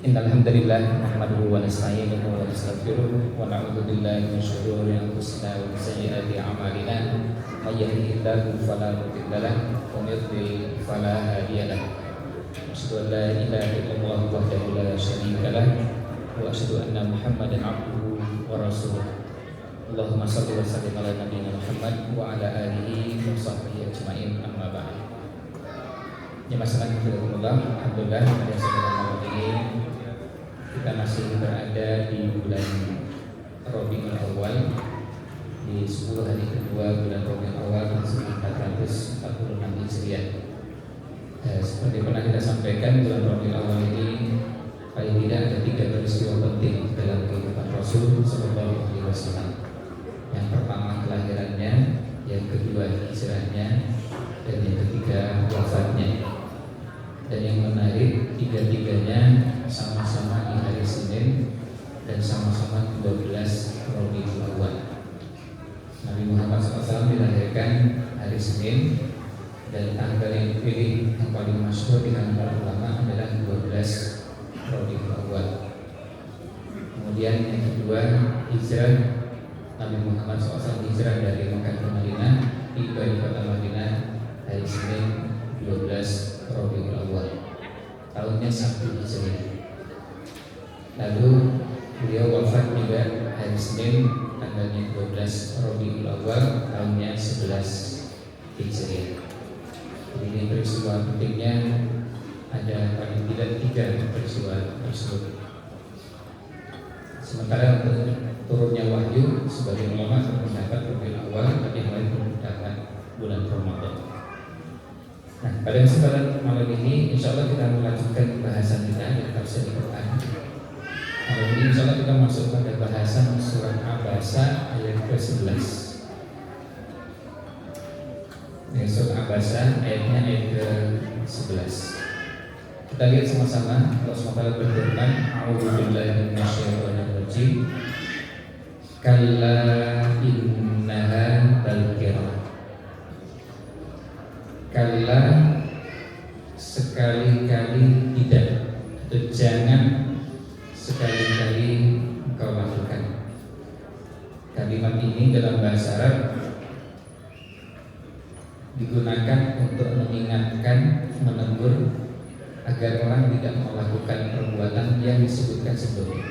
Innal hamdalillah nahmaduhu wa nasta'inuhu wa nastaghfiruh wa na'udzu billahi min shururi anfusina wa min sayyiati a'malina may yahdihillahu fala mudilla lahu wa may yudlil fala hadiya lahu. Asyhadu an la ilaha illallah wahdahu la syarika lahu wa asyhadu anna Muhammadan 'abduhu wa rasuluh. Allahumma shalli wa sallim ala nabiyyina Muhammad wa ala alihi wa sahbihi ajma'in, amma ba'd. Ya masalah alhamdulillah pada saudara malam ini kita masih berada di bulan Rabiul Awal, di 10 hari kedua bulan Rabiul Awal 1446 Hijriah. Seperti pernah kita sampaikan, bulan Rabiul Awal ini paling tidak ada 3 peristiwa penting dalam kehidupan Rasul Sallallahu Alaihi Wasallam. Yang pertama kelahirannya, yang kedua hijrahnya, dan yang ketiga wafatnya. Dan yang menarik, tiga-tiganya sama-sama di hari Senin dan sama-sama 12 Rabiul Awal. Nabi Muhammad SAW dilahirkan hari Senin, dan tanggal yang dipilih yang paling masyhur di kalangan ulama adalah 12 Rabiul Awal. Kemudian yang kedua, hijrah. Nabi Muhammad SAW hijrah dari Mekah ke Madinah, tiba di kota Madinah hari Senin 12 Rabiul Awal, tahunnya 1 Hijriah. Lalu beliau wafat juga hari Senin tanggalnya 12 Rabiul Awal, tahunnya 11 Hijriah. Jadi ini peristiwa pentingnya ada paling tidak 3 peristiwa tersebut. Sementara untuk turunnya wahyu, sebagai ulama berpendapat Rabiul Awal, tapi yang lain berpendapat bulan Ramadan. Nah, pada kesempatan malam ini insya Allah kita melanjutkan bahasan kita yang tafsir Al-Quran. Malam ini insya Allah kita masuk pada bahasan surat Abasa ayat ke-11. Surat Abasa ayatnya ayat ke-11. Kita lihat sama-sama. Allah SWT berfirman, A'udzubillahi minasyaitonir rajim. Kalla innaha tadhkirah. Kalla, sekali-kali tidak, atau jangan sekali-kali engkau lakukan. Kalimat ini dalam bahasa Arab digunakan untuk mengingatkan, menegur agar orang tidak melakukan perbuatan yang disebutkan sebelumnya.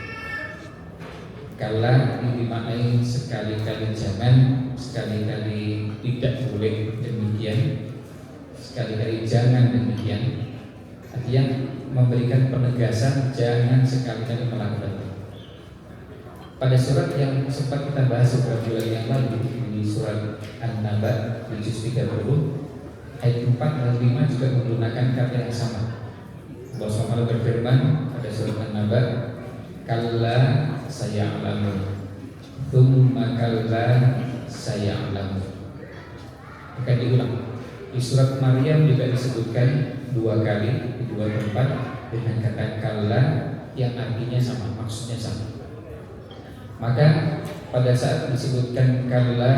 Kalla ini dimaknai sekali-kali jangan, sekali-kali tidak boleh demikian, sekali-kali jangan demikian. Artinya memberikan penegasan jangan sekali-kali melakukan. Pada surat yang sempat kita bahas beberapa bulan yang lalu, di surat An-Naba di juz 30 ayat 4 dan 5 juga menggunakan kata yang sama. Allah SWT berfirman pada surat An-Naba, kalla saya'lamun, tsumma kalla saya'lamun. Akan diulang. Di surat Maryam juga disebutkan 2 kali di 2 tempat dengan kata kalla yang artinya sama, maksudnya sama. Maka pada saat disebutkan kalla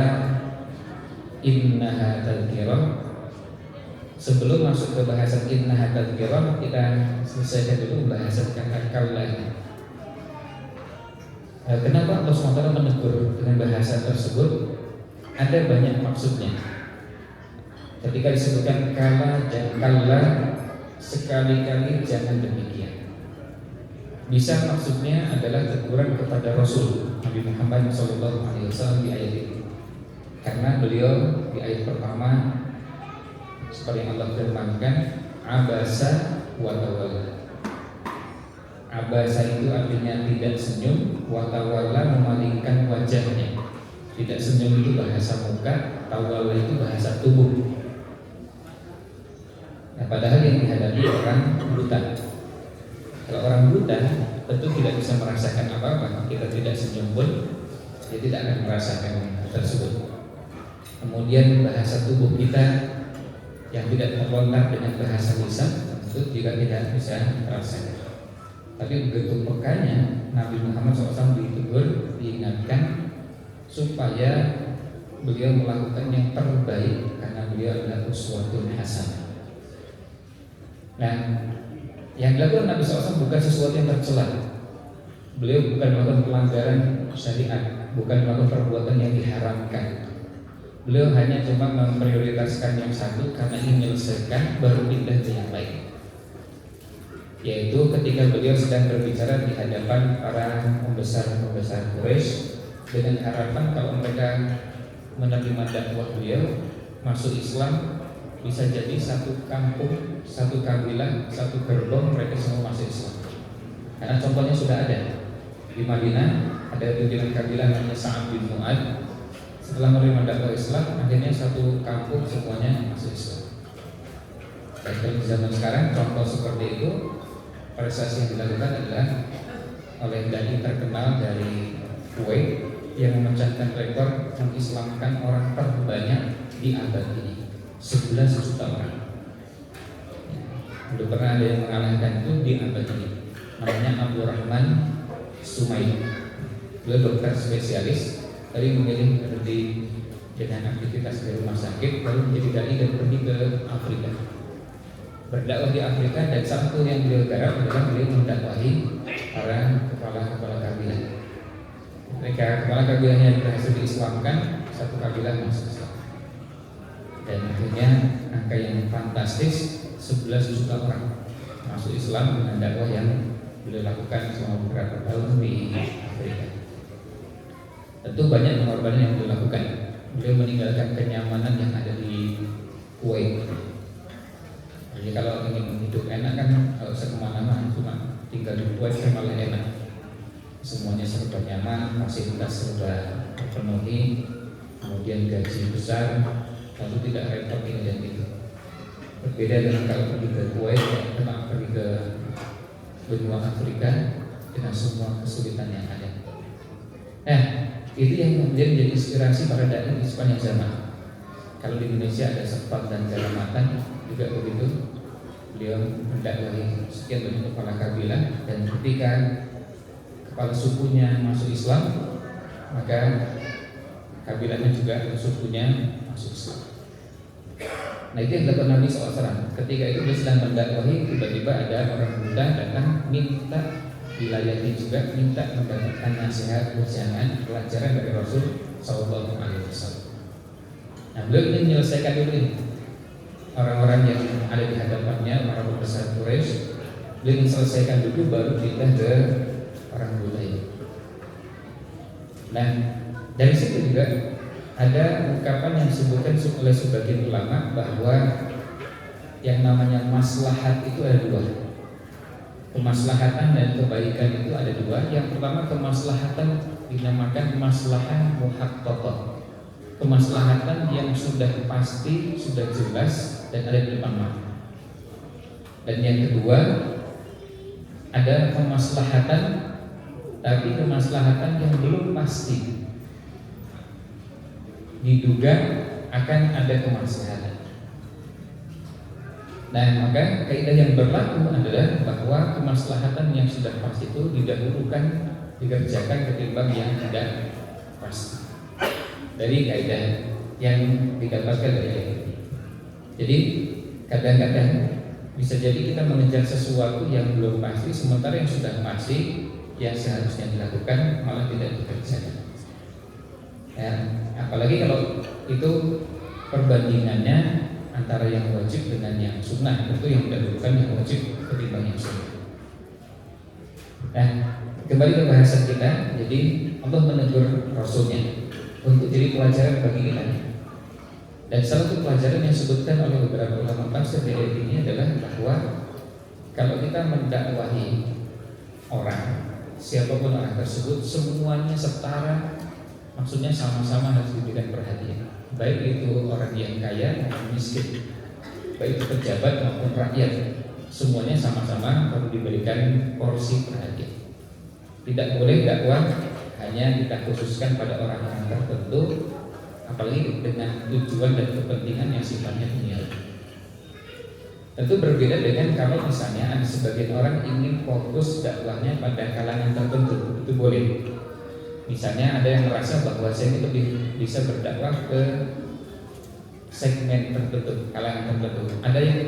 innaha tadhkirah, sebelum masuk ke bahasan innaha tadhkirah, kita selesaikan dulu bahasan kata kalla. Kenapa Allah SWT menegur dengan bahasa tersebut? Ada banyak maksudnya. Ketika disebutkan kala dan kalla, sekali-kali jangan demikian. Bisa maksudnya adalah teguran kepada Rasul Nabi Muhammad SAW di ayat ini. Karena beliau di ayat pertama seperti yang Allah firmankan, abasa wa tawalla. Abasa itu artinya tidak senyum, wa tawalla memalingkan wajahnya. Tidak senyum itu bahasa muka, tawalla itu bahasa tubuh. Nah, padahal yang dihadapi orang buta. Kalau orang buta tentu tidak bisa merasakan apa-apa. Kita tidak senyum pun, dia tidak akan merasakan tersebut. Kemudian bahasa tubuh kita yang tidak terkontak dengan bahasa lisan tentu juga tidak bisa merasakan. Tapi begitu pekanya Nabi Muhammad SAW ditegur, diingatkan supaya beliau melakukan yang terbaik karena beliau adalah uswatun hasanah. Nah, Yang dilakukan Nabi SAW bukan sesuatu yang tercela. Beliau bukan melakukan pelanggaran syariat, bukan melakukan perbuatan yang diharamkan. Beliau hanya cuma memprioritaskan yang satu karena ingin menyelesaikan, baru pindah ke yang lain. Yaitu ketika beliau sedang berbicara di hadapan para pembesar-pembesar Quraisy dengan harapan kalau mereka menerima dakwah beliau masuk Islam, bisa jadi satu kampung, satu kabilah, satu gerbong mereka semua masuk Islam. Karena contohnya sudah ada di Madinah, ada pimpinan kabilah namanya Sa'ad bin Mu'ad. Setelah menerima dakwah Islam, akhirnya satu kampung semuanya masuk Islam. Dan di zaman sekarang contoh seperti itu, prestasi yang dilakukan adalah oleh dai terkenal dari Kuwait yang memecahkan rekor mengislamkan orang terbanyak di abad ini, 11 juta orang. Belum pernah ada yang mengalahkan itu di abad ini. Namanya Abdul Rahman Sumaid. Beliau dokter spesialis, tadi memilih berhenti dengan aktivitas di rumah sakit, lalu menjadi dai dan pergi ke Afrika, berdakwah di Afrika. Dan satu yang beliau garap adalah beliau mendakwahi para kepala kabilah. Mereka kepala kabilahnya berhasil diislamkan, satu kabilah masuk Islam. Dan akhirnya angka yang fantastis 11 juta orang masuk Islam dengan dakwah yang beliau lakukan selama beberapa tahun di Afrika. Tentu banyak pengorbanan yang beliau lakukan. Beliau meninggalkan kenyamanan yang ada di Kuwait. Jadi kalau ingin hidup enak kan kalau usah kemana-mana, cuma tinggal di Kuwait kan malah enak. Semuanya serba nyaman, fasilitas serba terpenuhi, kemudian gaji besar, lalu tidak repot ini dan itu. Berbeda dengan kalau pergi ke Kuwait, atau pergi ke benua Afrika dengan semua kesulitan yang ada. Nah, itu yang kemudian menjadi inspirasi para dai di sepanjang zaman. Kalau di Indonesia ada Sepang dan Jalamatan juga begitu. Beliau mendakwahi sekian banyak kepala kabilah, dan ketika kepala sukunya masuk Islam, maka kabilahnya juga sukunya masuk Islam. Nah, itu yang dilakukan Nabi SAW. Ketika itu dia sedang mendakwahi, tiba-tiba ada orang muda datang minta dilayani juga, minta mendapatkan nasihat, ujangan, pelajaran dari Rasul SAW. Nah, beliau ingin menyelesaikan dulu ini orang-orang yang ada di hadapannya, para pembesar Quraisy. Beliau ingin selesaikan dulu, baru pindah ke orang muda ini. Nah, dari situ juga ada ungkapan yang disebutkan oleh sebagian ulama bahwa yang namanya maslahat itu ada dua. Kemaslahatan dan kebaikan itu ada dua. Yang pertama, kemaslahatan dinamakan maslahah muhaqqaqah. Kemaslahatan yang sudah pasti, sudah jelas dan ada di depan mata. Dan yang kedua, ada kemaslahatan tapi kemaslahatan yang belum pasti, diduga akan ada kemaslahatan. Nah, maka kaidah yang berlaku adalah bahwa kemaslahatan yang sudah pasti itu didahulukan dikerjakan ketimbang yang tidak pasti. Dari kaidah yang didapatkan dari ayat ini. Jadi kadang-kadang bisa jadi kita mengejar sesuatu yang belum pasti, sementara yang sudah pasti yang seharusnya dilakukan malah tidak dikerjakan. Ya, apalagi kalau itu perbandingannya antara yang wajib dengan yang sunnah, tentu yang didahulukan yang wajib ketimbang yang sunnah. Nah, kembali ke bahasan kita. Jadi Allah menegur Rasulnya untuk jadi pelajaran bagi kita. Dan salah satu pelajaran yang disebutkan oleh beberapa ulama tafsir di ayat ini adalah bahwa kalau kita mendakwahi orang, siapapun orang tersebut, semuanya setara. Maksudnya sama-sama harus diberikan perhatian. Baik itu orang yang kaya maupun miskin, baik itu pejabat maupun rakyat, semuanya sama-sama perlu diberikan porsi perhatian. Tidak boleh dakwah hanya kita khususkan pada orang-orang tertentu, apalagi dengan tujuan dan kepentingan yang sifatnya duniawi. Tentu berbeda dengan kalau misalnya ada sebagian orang ingin fokus dakwahnya pada kalangan tertentu, itu boleh. Misalnya ada yang merasa bahwa saya itu bisa berdakwah ke segmen tertentu, kalangan tertentu. Ada yang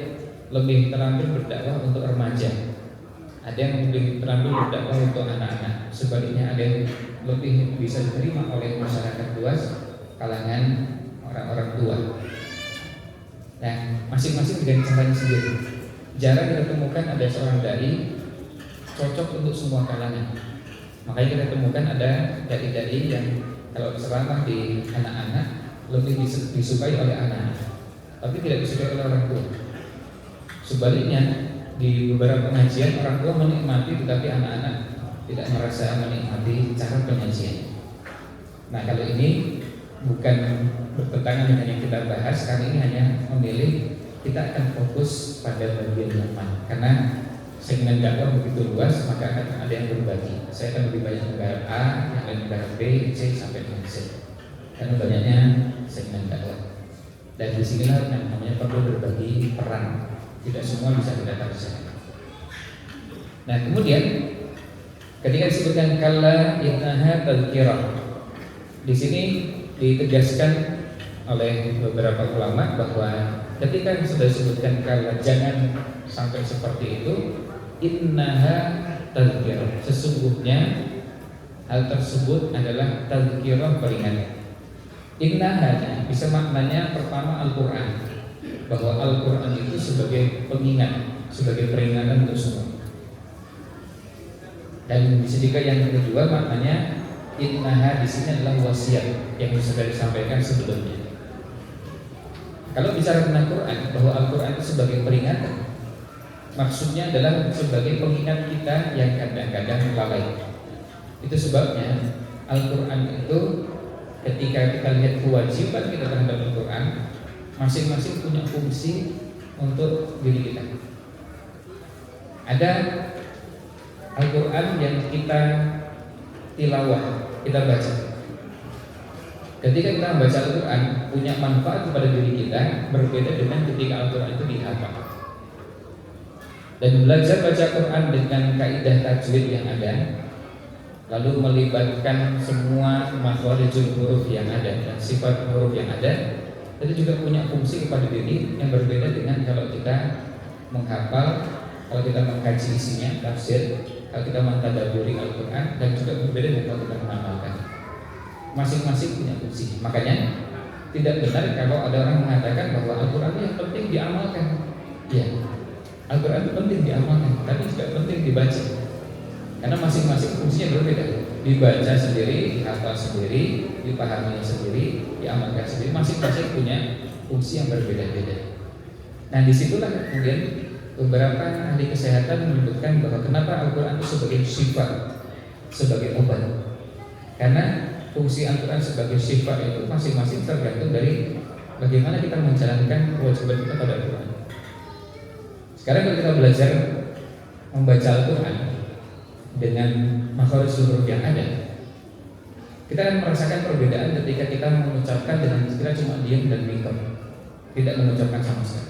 lebih terampil berdakwah untuk remaja, Ada yang lebih terlalu berdakwah untuk anak-anak. Sebaliknya ada yang lebih bisa diterima oleh masyarakat luas, kalangan orang-orang tua. Nah, masing-masing dengan caranya sendiri. Jarang kita temukan ada seorang dai cocok untuk semua kalangan. Makanya kita temukan ada dai-dai yang kalau selama di anak-anak lebih disukai oleh anak, tapi tidak disukai oleh orang tua. Sebaliknya di beberapa pengajian orang tua menikmati, tetapi anak-anak tidak merasa menikmati cara penyajian. Nah, kalau ini bukan bertentangan dengan yang kita bahas. Kali ini hanya memilih kita akan fokus pada bagian yang mana. Karena segmen dakwah begitu luas, maka akan ada yang berbagi. Saya akan lebih banyak menggarap A, yang lain menggarap B, C sampai dengan Z. Karena banyaknya segmen dakwah. Dan disinilah yang namanya perlu berbagi peran. Tidak semua bisa kita kerjakan. Nah, kemudian ketika disebutkan kalla innaha tadhkirah, di sini ditegaskan oleh beberapa ulama bahwa ketika sudah disebutkan kalla jangan sampai seperti itu, innaha tadhkirah, sesungguhnya hal tersebut adalah tadhkirah, peringatan. Innaha bisa maknanya pertama Al-Quran, bahwa Al-Quran itu sebagai pengingat, sebagai peringatan untuk semua. Dan bisa juga yang kedua maknanya innaha di sini adalah wasiat yang sudah disampaikan sebelumnya. Kalau bicara tentang Quran, bahwa Al-Quran itu sebagai peringatan, maksudnya adalah sebagai pengingat kita yang kadang-kadang lalai. Itu sebabnya Al-Quran itu ketika kita lihat kewajiban kita terhadap Al-Quran, masing-masing punya fungsi untuk diri kita. Ada Al-Quran yang kita tilawah, kita baca. Ketika kita membaca Al-Quran, punya manfaat kepada diri kita, berbeda dengan ketika Al-Quran itu dihafal. Dan belajar baca Quran dengan kaidah tajwid yang ada, lalu melibatkan semua makharijul huruf yang ada dan sifat huruf yang ada, itu juga punya fungsi kepada diri yang berbeda dengan kalau kita menghafal, kalau kita mengkaji isinya, tafsir, kalau kita mentadabburi Al-Quran, dan juga berbeda dengan kalau kita mengamalkan. Masing-masing punya fungsi. Makanya tidak benar kalau ada orang mengatakan bahwa Al-Quran itu yang penting diamalkan. Ya, Al-Quran itu penting diamalkan, tapi juga penting dibaca. Karena masing-masing fungsinya berbeda. Dibaca sendiri, dihafal sendiri, dipahami sendiri, diamalkan sendiri. Masing-masing punya fungsi yang berbeda-beda. Nah, disitulah kemudian beberapa ahli kesehatan menyebutkan bahwa kenapa Al-Quran itu sebagai sifat, sebagai obat. Karena fungsi Al-Quran sebagai sifat itu masing-masing tergantung dari bagaimana kita menjalankan kewajiban kita pada Al-Quran. Sekarang kalau kita belajar membaca Al-Quran dengan makhraj huruf yang ada, kita akan merasakan perbedaan ketika kita mengucapkan dengan kita cuma diam dan mikir, tidak mengucapkan sama sekali.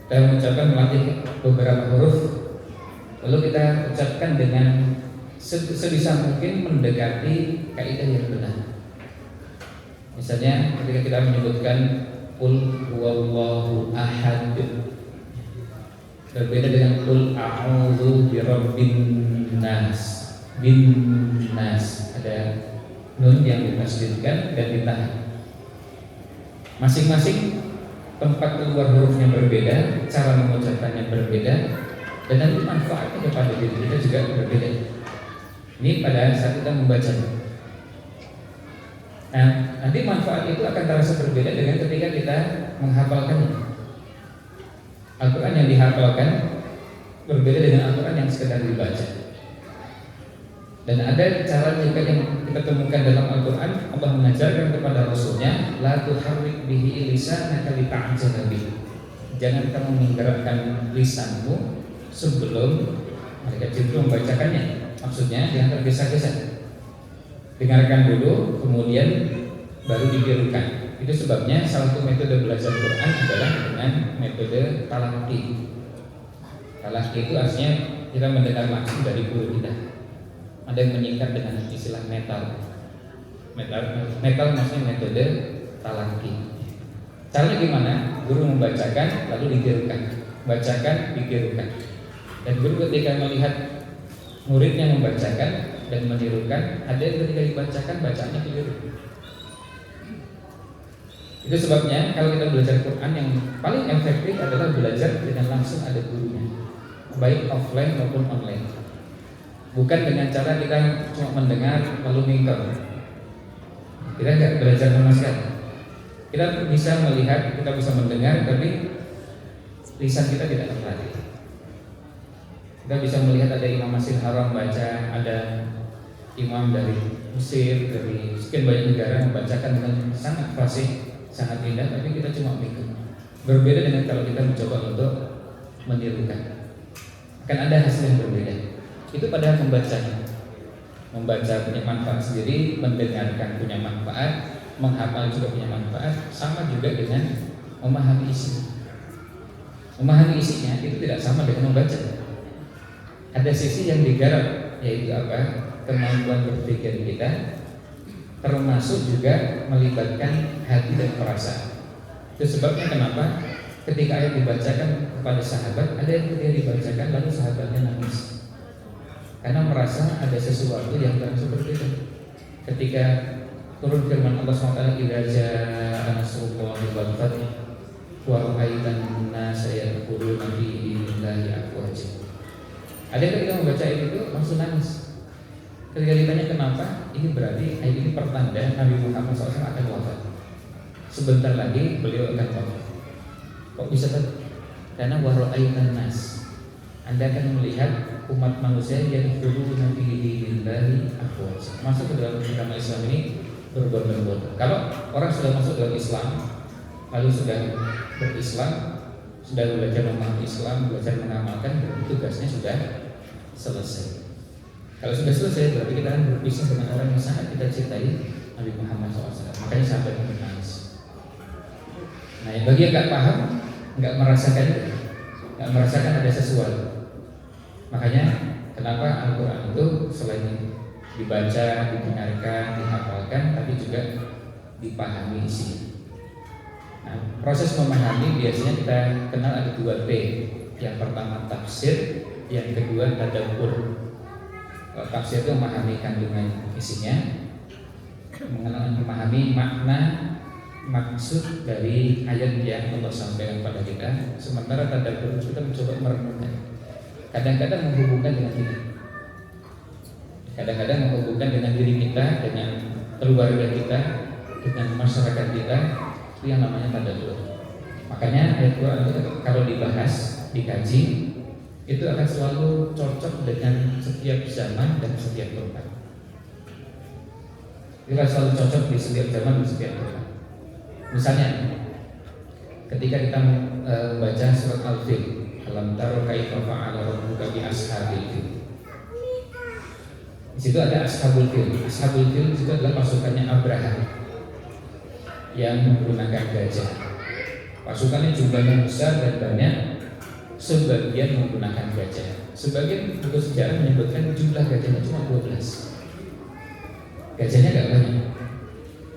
Kita mengucapkan melatih beberapa huruf, lalu kita ucapkan dengan sebisa mungkin mendekati kaidah yang benar. Misalnya ketika kita menyebutkan qul huwallahu ahad, berbeda dengan qul a'udzu birabbin nas. Bin nas ada nun yang ditasdidkan dan ditahan. Masing-masing tempat keluar hurufnya berbeda, cara mengucapkannya berbeda, dan nanti manfaatnya kepada diri kita juga berbeda. Ini pada saat kita membaca. Nah, nanti manfaat itu akan terasa berbeda dengan ketika kita menghafalkannya. Al-Quran yang dihafalkan berbeda dengan Al-Quran yang sekedar dibaca. Dan ada cara juga yang kita temukan dalam Al-Quran. Allah mengajarkan kepada Rasulnya, la tuharrik bihi lisanaka lita'jala bihi. Jangan kamu menggerakkan lisanmu sebelum malaikat Jibril membacakannya. Maksudnya jangan tergesa-gesa. Dengarkan dulu, kemudian baru ditirukan. Itu sebabnya salah satu metode belajar Quran adalah dengan metode talaqi. Talaqi itu artinya kita mendengar langsung dari guru kita. Ada yang menyingkat dengan istilah metal. Metal maksudnya metode talaqi. Caranya gimana? Guru membacakan lalu ditirukan, bacakan, ditirukan. Dan guru ketika melihat muridnya membacakan dan menirukan, ada yang ketika dibacakan bacaannya keliru. Itu sebabnya kalau kita belajar Quran yang paling efektif adalah belajar dengan langsung ada gurunya, baik offline maupun online. Bukan dengan cara kita cuma mendengar lalu mingkem. Kita nggak belajar sama sekali. Kita bisa melihat, kita bisa mendengar, tapi lisan kita tidak terlatih. Kita bisa melihat ada Imam Masjidil Haram baca, ada imam dari Mesir, dari sekian banyak negara membacakan dengan sangat fasih, sangat indah, tapi kita cuma mingkem. Berbeda dengan kalau kita mencoba untuk menirukan, akan ada hasil yang berbeda. Itu padahal membaca punya manfaat sendiri, mendengarkan punya manfaat, menghafal juga punya manfaat, sama juga dengan memahami isi. Memahami isinya itu tidak sama dengan membaca. Ada sisi yang digarap, yaitu apa? Kemampuan berpikir kita, termasuk juga melibatkan hati dan perasaan. Itu sebabnya kenapa ketika ayat dibacakan kepada sahabat, ada yang ketika dibacakan lalu sahabatnya nangis, karena merasa ada sesuatu yang terasa berbeda. Ketika turun firman Allah SWT, idza jaa nasrullahi wal fath wa ra'aitan nasa yadkhuluna fi dinillahi afwaja. Ada yang ketika membaca ayat itu langsung nangis. Ketika ditanya kenapa, ini berarti ayat ini pertanda Nabi Muhammad SAW akan wafat. Sebentar lagi beliau akan wafat. Kok bisa kan? Karena wa ra'aitan nas, Anda akan melihat umat manusia yang dulu nanti dinillahi afwaja, masuk ke dalam agama Islam ini berbondong-bondong. Kalau orang sudah masuk dalam Islam, lalu sudah berislam, sudah belajar memahami Islam, belajar mengamalkan, berarti tugasnya sudah selesai. Kalau sudah selesai, berarti kita akan berpisah dengan orang yang sangat kita cintai, Nabi Muhammad SAW. Makanya sampai menangis. Nah, yang bagi yang nggak paham, nggak merasakan ada sesuatu. Makanya kenapa Al-Quran itu selain dibaca, didengarkan, dihafalkan, tapi juga dipahami isinya. Nah, proses memahami biasanya kita kenal ada 2 T. Yang pertama tafsir, yang kedua tadabbur. Tafsir itu memahami kandungan isinya, memahami makna maksud dari ayat yang Allah sampaikan pada kita. Sementara tadabbur kita mencoba merenungkan, kadang-kadang menghubungkan dengan diri, kadang-kadang menghubungkan dengan diri kita, dengan keluarga kita, dengan masyarakat kita. Itu yang namanya tadabbur. Makanya ayat Quran itu kalau dibahas, dikaji, itu akan selalu cocok dengan setiap zaman dan setiap tempat. Itu akan selalu cocok di setiap zaman dan setiap tempat. Misalnya, ketika kita membaca surat Al-Fil, alam taro kaifa fa'ala rabbuka bi ashabil fil. Di situ ada ashabul fil. Ashabul fil itu adalah pasukannya Abraham yang menggunakan gajah. Pasukannya jumlahnya besar dan banyak. Sebagian menggunakan gajah. Sebagian buku sejarah menyebutkan jumlah gajahnya cuma 12. Gajahnya gak banyak.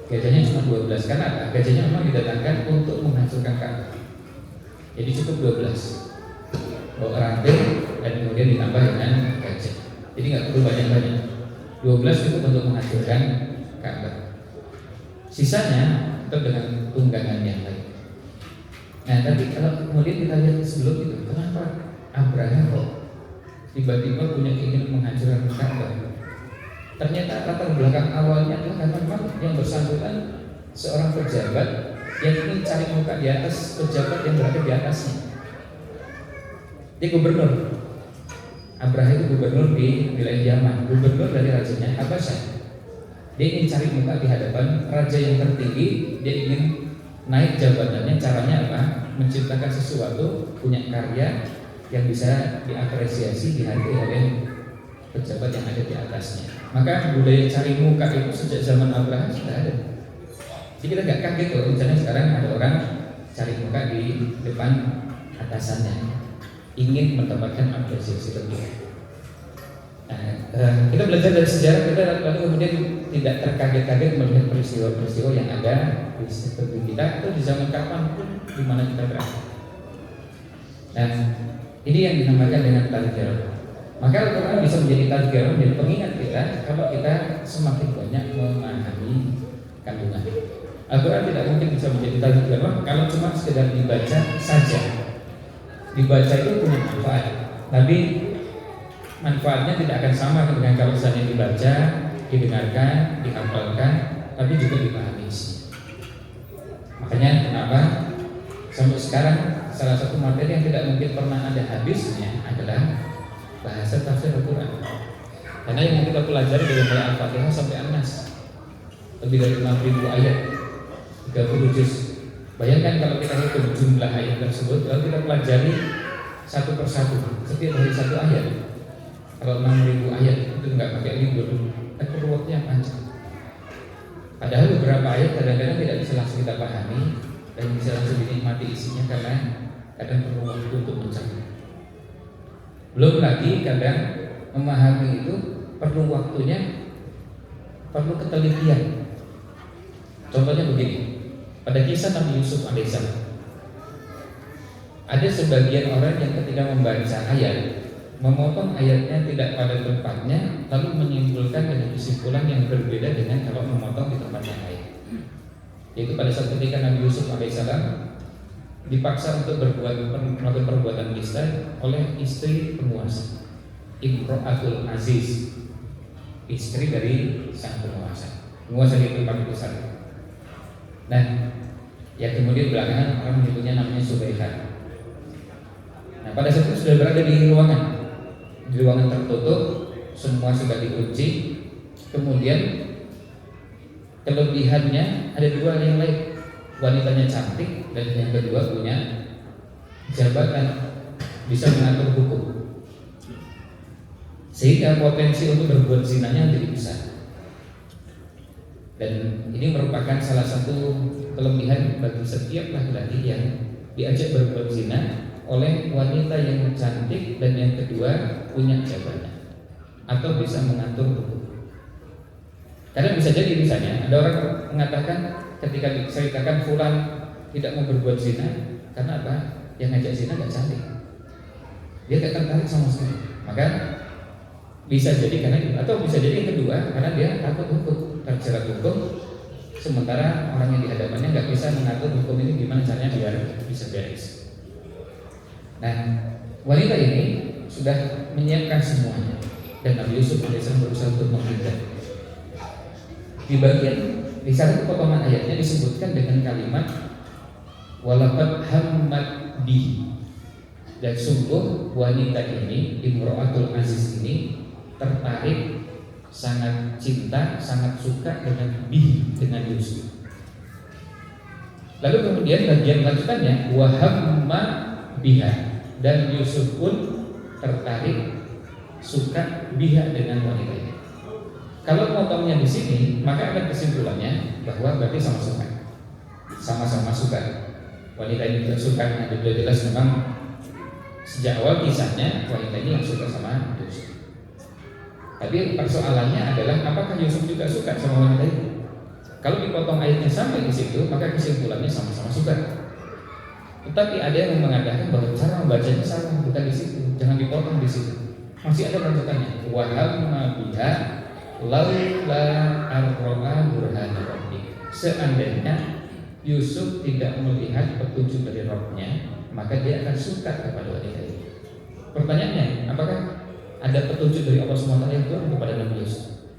Gajahnya cuma 12. Karena apa? Gajahnya memang didatangkan untuk menghancurkan Ka'bah. Jadi cukup 12. Bawa rantai dan kemudian ditambah dengan gajah. Jadi gak perlu banyak-banyak. 12 cukup untuk menghancurkan Ka'bah. Sisanya tetap dengan tunggangan yang lain. Nah, tapi kalau kemudian kita lihat sebelum itu, kenapa Abraham kok tiba-tiba punya keinginan menghancurkan Ka'bah? Ternyata latar belakang awalnya adalah karena memang yang bersangkutan seorang pejabat yang ingin cari muka di atas pejabat yang berada di atasnya. Dia gubernur. Abraham itu gubernur di wilayah Yaman, gubernur dari rajanya Abbasah. Dia ingin cari muka di hadapan raja yang tertinggi. Dia ingin naik jabatannya. Caranya apa? Menciptakan sesuatu, punya karya yang bisa diapresiasi, dihargai oleh pejabat yang ada di atasnya. Maka budaya cari muka itu sejak zaman Abraham sudah ada. Jadi kita nggak kaget kalau misalnya sekarang ada orang cari muka di depan atasannya, ingin mendapatkan apresiasi lebih. Nah, kita belajar dari sejarah, kita lalu kemudian tidak terkaget-kaget melihat peristiwa-peristiwa yang ada di sekitar kita. Itu di zaman kapan pun di mana kita berada. Dan Ini yang dinamakan dengan tadzkirah. Maka Al-Quran bisa menjadi tadzkirah, menjadi pengingat kita kalau kita semakin banyak memahami kandungan. Al-Quran tidak mungkin bisa menjadi tadzkirah kalau cuma sekedar dibaca saja. Dibaca itu punya manfaat, tapi manfaatnya tidak akan sama dengan kalau misalnya dibaca, didengarkan, dihafalkan, tapi juga dipahami. Makanya kenapa sampai sekarang salah satu materi yang tidak mungkin pernah ada habisnya adalah bahasa tafsir Al-Quran. Karena yang kita pelajari dari mulai Al-Fatihah sampai An-Nas, lebih dari 6.000 ayat, 30 juz. Bayangkan kalau kita hitung jumlah ayat tersebut, lalu kita pelajari satu persatu setiap hari satu ayat. Kalau 6.000 ayat itu nggak pakai libur, kan perlu waktu yang panjang. Padahal beberapa ayat kadang-kadang tidak bisa langsung kita pahami dan bisa langsung dinikmati isinya karena kadang perlu waktu untuk mencerna. Belum lagi kadang memahami itu perlu waktunya, perlu ketelitian. Contohnya begini, pada kisah Nabi Yusuf alaihissalam, ada sebagian orang yang ketika membaca ayat, memotong ayatnya tidak pada tempatnya, lalu menyimpulkan dengan kesimpulan yang berbeda dengan kalau memotong di tempat yang lain. Yaitu pada saat ketika Nabi Yusuf alaihissalam dipaksa untuk melakukan perbuatan nista oleh istri penguasa, Imro'atul Aziz, istri dari sang penguasa di tempat itu sana. Nah, ya kemudian belakangan orang menyebutnya namanya Zulaikha. Nah, pada saat itu sudah berada di ruangan tertutup, semua sudah dikunci. Kemudian kelebihannya ada dua yang lain. Wanitanya cantik dan yang kedua punya jabatan, bisa mengatur hukum, sehingga potensi untuk berbuat zinanya jadi besar. Dan ini merupakan salah satu kelebihan bagi setiap laki-laki yang diajak berbuat zina oleh wanita yang cantik dan yang kedua punya jabatan atau bisa mengatur hukum. Karena bisa jadi misalnya ada orang mengatakan ketika diceritakan fulan tidak mau berbuat zina karena apa? Yang ngajak zina gak cantik, dia gak tertarik sama sekali. Maka bisa jadi karena itu, atau bisa jadi yang kedua karena dia takut hukum, terjerat hukum, sementara orang yang di hadapannya nggak bisa mengatur hukum ini gimana caranya biar bisa beres. Nah, wanita ini sudah menyiapkan semuanya dan Nabi Yusuf alaihissalam berusaha untuk menghindar. Di satu potongan ayatnya disebutkan dengan kalimat walaqad hammat bihi, dan sungguh wanita ini, Imro'atul Aziz ini tertarik, sangat cinta, sangat suka dengan dengan Yusuf. Lalu kemudian bagian lanjutannya wahamma biha, dan Yusuf pun tertarik, suka biha dengan wanita ini. Kalau potongnya di sini, maka ada kesimpulannya bahwa berarti sama-sama suka. Wanita ini juga suka. Nah, jelas memang sejak awal kisahnya wanita ini yang suka sama Yusuf. Tapi persoalannya adalah apakah Yusuf juga suka sama wanita ini? Kalau dipotong ayatnya sampai di situ, maka kesimpulannya sama-sama suka. Tetapi ada yang mengatakan bahwa cara membacanya salah, bukan di situ, jangan dipotong di situ. Masih ada lanjutannya. Wahamma biha laula arroa burhana rabbi. Seandainya Yusuf tidak melihat petunjuk dari Rabb-nya, maka dia akan suka kepada wanita ini. Pertanyaannya, apakah ada petunjuk dari Allah SWT yang turun kepada Nabi Yusuf?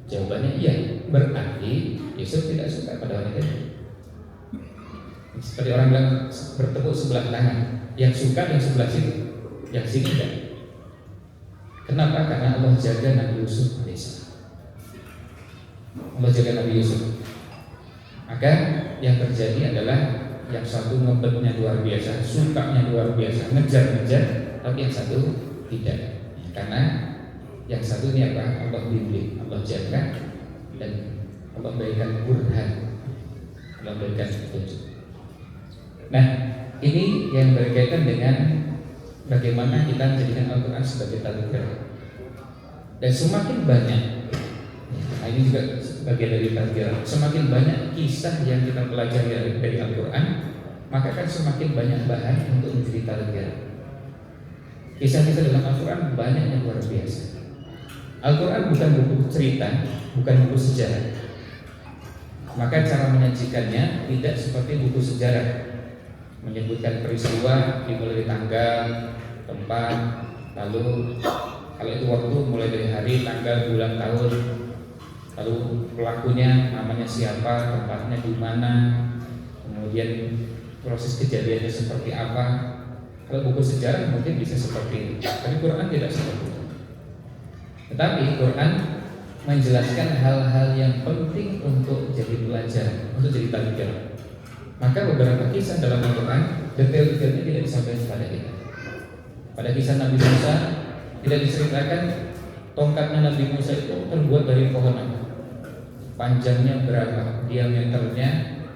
Jawabannya iya. Berarti Yusuf tidak suka pada wanita ini. Seperti orang bilang bertepuk sebelah tangan, yang suka yang sebelah sini, yang sini tidak. Kenapa? Karena Allah jaga Nabi Yusuf alaihissalam. Allah jaga Nabi Yusuf. Maka yang terjadi adalah yang satu ngebetnya luar biasa, sukanya luar biasa, ngejar-ngejar, tapi yang satu tidak. Karena yang satu ini apa? Allah bimbing, Allah jaga, dan Allah berikan burhan, Allah berikan petunjuk. Nah, ini yang berkaitan dengan bagaimana kita menjadikan Al-Quran sebagai tadzkirah. Dan semakin banyak, nah ini juga bagian dari tadzkirah, semakin banyak kisah yang kita pelajari dari Al-Quran, maka kan semakin banyak bahan untuk menjadi tadzkirah. Kisah-kisah dalam Al-Quran banyak yang luar biasa. Al-Quran bukan buku cerita, bukan buku sejarah. Maka cara menyajikannya tidak seperti buku sejarah, menyebutkan peristiwa dimulai dari tanggal, tempat, lalu kalau itu waktu mulai dari hari, tanggal, bulan, tahun, lalu pelakunya namanya siapa, tempatnya di mana, kemudian proses kejadiannya seperti apa. Kalau buku sejarah mungkin bisa seperti itu, tapi Quran tidak seperti itu. Tetapi Quran menjelaskan hal-hal yang penting untuk jadi pelajaran, untuk jadi pelajaran. Maka beberapa kisah dalam Al-Quran detail-detailnya tidak disampaikan kepada kita. Pada kisah Nabi Musa tidak diceritakan tongkatnya Nabi Musa itu terbuat dari pohon apa, panjangnya berapa, diameternya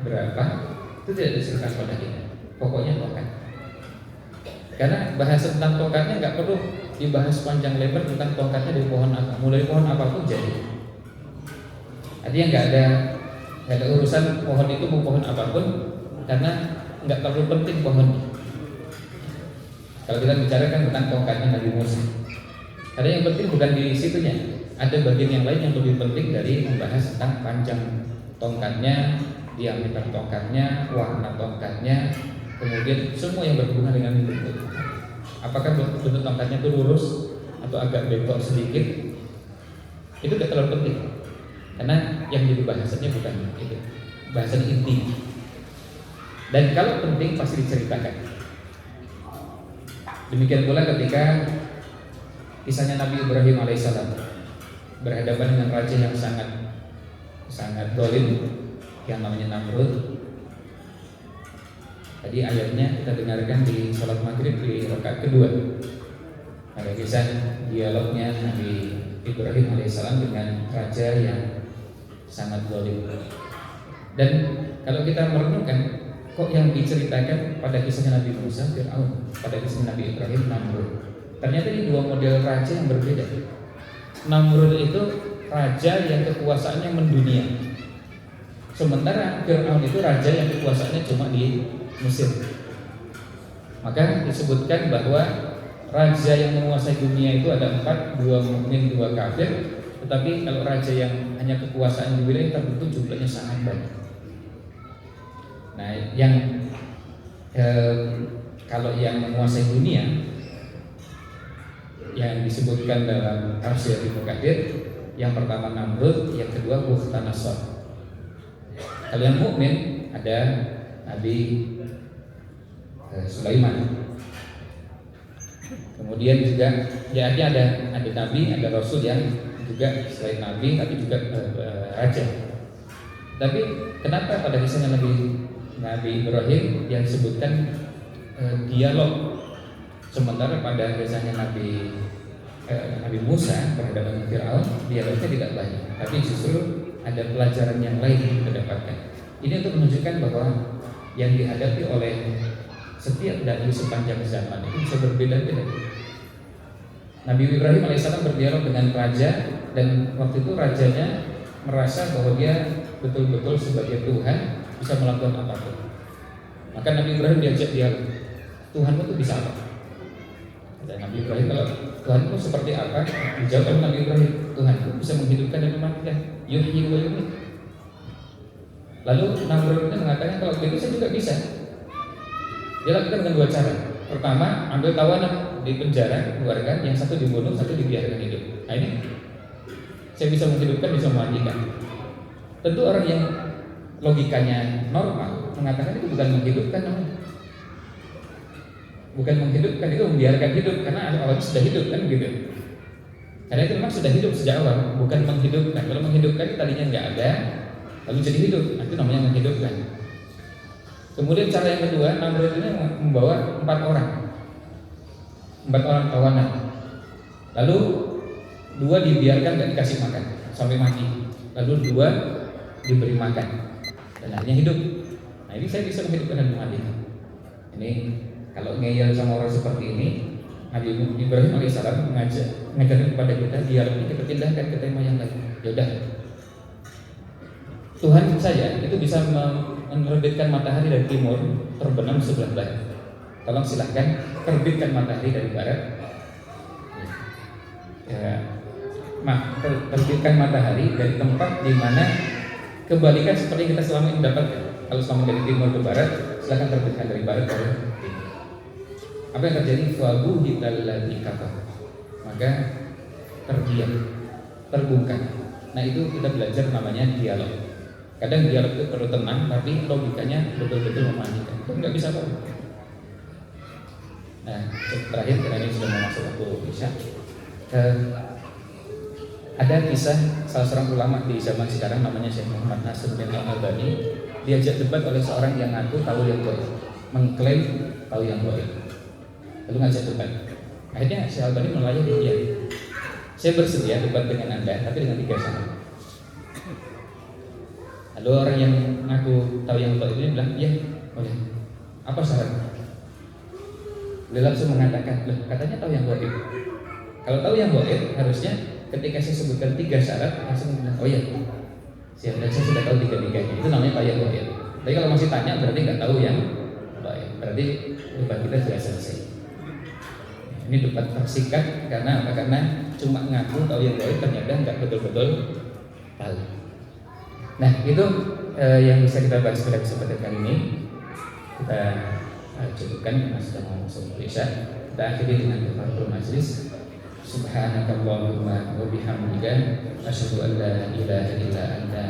berapa, itu tidak diceritakan kepada kita. Pokoknya tongkat. Karena bahasa tentang tongkatnya nggak perlu dibahas panjang lebar tentang tongkatnya dari pohon apa, mulai pohon apapun jadi. Artinya nggak ada urusan pohon itu mau pohon apapun, karena nggak terlalu penting pohonnya. Kalau kita bicarakan tentang tongkatnya Nabi Musa, ada yang penting bukan di situnya. Ada bagian yang lain yang lebih penting dari membahas tentang panjang tongkatnya, diameter tongkatnya, warna tongkatnya, kemudian semua yang berhubungan dengan bentuk. Apakah bentuk tongkatnya itu lurus atau agak bengkok sedikit? Itu tidak terlalu penting, karena yang jadi bahasannya bukan itu, bahasan inti. Dan kalau penting pasti diceritakan. Demikian pula ketika kisahnya Nabi Ibrahim alaihissalam berhadapan dengan raja yang sangat dolim yang namanya Namrud. Tadi ayatnya kita dengarkan di sholat maghrib di rakaat kedua. Ada kisah dialognya Nabi Ibrahim alaihissalam dengan raja yang sangat zalim. Dan kalau kita merenungkan, kok yang diceritakan pada kisahnya Nabi Musa Fir'aun, pada kisah Nabi Ibrahim Namrud. Ternyata ini dua model raja yang berbeda. Namrud itu raja yang kekuasaannya mendunia, sementara Fir'aun itu raja yang kekuasaannya cuma di Mesir. Maka disebutkan bahwa raja yang menguasai dunia itu ada 4, 2 mukmin, 2 kafir. Tetapi kalau raja yang hanya kekuasaan di wilayah tertentu jumlahnya sangat banyak. Nah, yang kalau yang menguasai dunia yang disebutkan dalam tafsir Ibnu Katsir, yang pertama Namrud, yang kedua Bukhtanasor. Kalau yang mukmin ada Nabi Sulaiman. Kemudian juga ya ada nabi, ada rasul yang juga selain nabi tapi juga raja. Tapi kenapa pada kisahnya Nabi Ibrahim yang disebutkan dialog, sementara pada kisahnya Nabi Musa berhadapan dengan Fir'aun dialognya tidak banyak, tapi justru ada pelajaran yang lain yang kita dapatkan. Ini untuk menunjukkan bahwa yang dihadapi oleh setiap dai sepanjang zaman itu bisa berbeda-beda. Nabi Ibrahim alaihissalam berdialog dengan raja, dan waktu itu rajanya merasa bahwa dia betul-betul sebagai Tuhan bisa melakukan apapun. Maka Nabi Ibrahim diajak dialog, Tuhanmu itu bisa apa? Dan Nabi Ibrahim, kalau Tuhanmu seperti apa? Dijawab oleh Nabi Ibrahim, Tuhanku bisa menghidupkan dan mematikan, yuhyi wa yumiit. Lalu Namrud mengatakan, kalau begitu saya juga bisa. Dia lakukan dengan 2 cara. Pertama, ambil tawanan di penjara, keluarga, yang satu dibunuh, satu dibiarkan hidup. Nah ini, saya bisa menghidupkan, bisa mematikan. Tentu orang yang logikanya normal mengatakan itu bukan menghidupkan namanya. Bukan menghidupkan, itu membiarkan hidup, karena awalnya sudah hidup kan gitu. Karena itu memang sudah hidup sejak awal, bukan menghidupkan. Kalau menghidupkan tadinya nggak ada, lalu jadi hidup, itu namanya menghidupkan. Kemudian cara yang kedua, Namrud ini membawa 4 orang tawanan. Lalu 2 dibiarkan dan dikasih makan sampai mati. Lalu 2 diberi makan dan akhirnya hidup. Nah ini saya bisa menghidupkan dan mematikan. Ini kalau ngeyel sama orang seperti ini, Nabi Ibrahim alaihissalam mengajarkan kepada kita dialog ini, kita pindahkan ke tema yang lain. Yaudah, Tuhan saya itu bisa menerbitkan matahari dari timur terbenam sebelah barat. Tolong silahkan terbitkan matahari dari barat Ya, terbitkan matahari dari tempat di mana kebalikan seperti yang kita selama ini dapatkan. Kalau selama dari timur ke barat, silahkan terbitkan dari barat ke timur. Apa yang terjadi? Fabu hitalladzi kafar. Maka terdiam, terbungkam. Nah itu kita belajar namanya dialog. Kadang dialog itu perlu tenang, tapi logikanya betul-betul memanikan. Itu nggak bisa apa. Nah terakhir karena ini sudah mau masuk waktu Isya, ada kisah salah seorang ulama di zaman sekarang namanya Syekh Muhammad Nasruddin Al-Albani, diajak debat oleh seorang yang ngaku tahu yang gaib, mengklaim tahu yang gaib, lalu ngajak debat. Akhirnya Syekh Al-Albani melayani dia. Saya bersedia debat dengan Anda, tapi dengan 3 syarat. Lalu orang yang ngaku tahu yang gaib ini bilang, iya, boleh. Apa syaratnya? Beliau langsung mengatakan, loh katanya tahu yang gaib. Kalau tahu yang gaib, harusnya ketika saya sebutkan 3 syarat, langsung bilang, oh iya, siap, dan saya sudah tahu 3-3-nya. Itu namanya tahu yang gaib. Tapi kalau masih tanya, berarti nggak tahu yang gaib. Berarti debat kita sudah selesai. Ini debat tersingkat karena apa? Karena cuma ngaku tahu yang gaib, ternyata nggak betul-betul tahu. Nah itu yang bisa kita bahas pada kesempatan kali ini. Kita cukupkan karena sudah mau masuk Isya. Kita akhiri dengan kafaratul majlis. Subhanakallahumma wa bihamdika asyhadu an la ilaha illa anta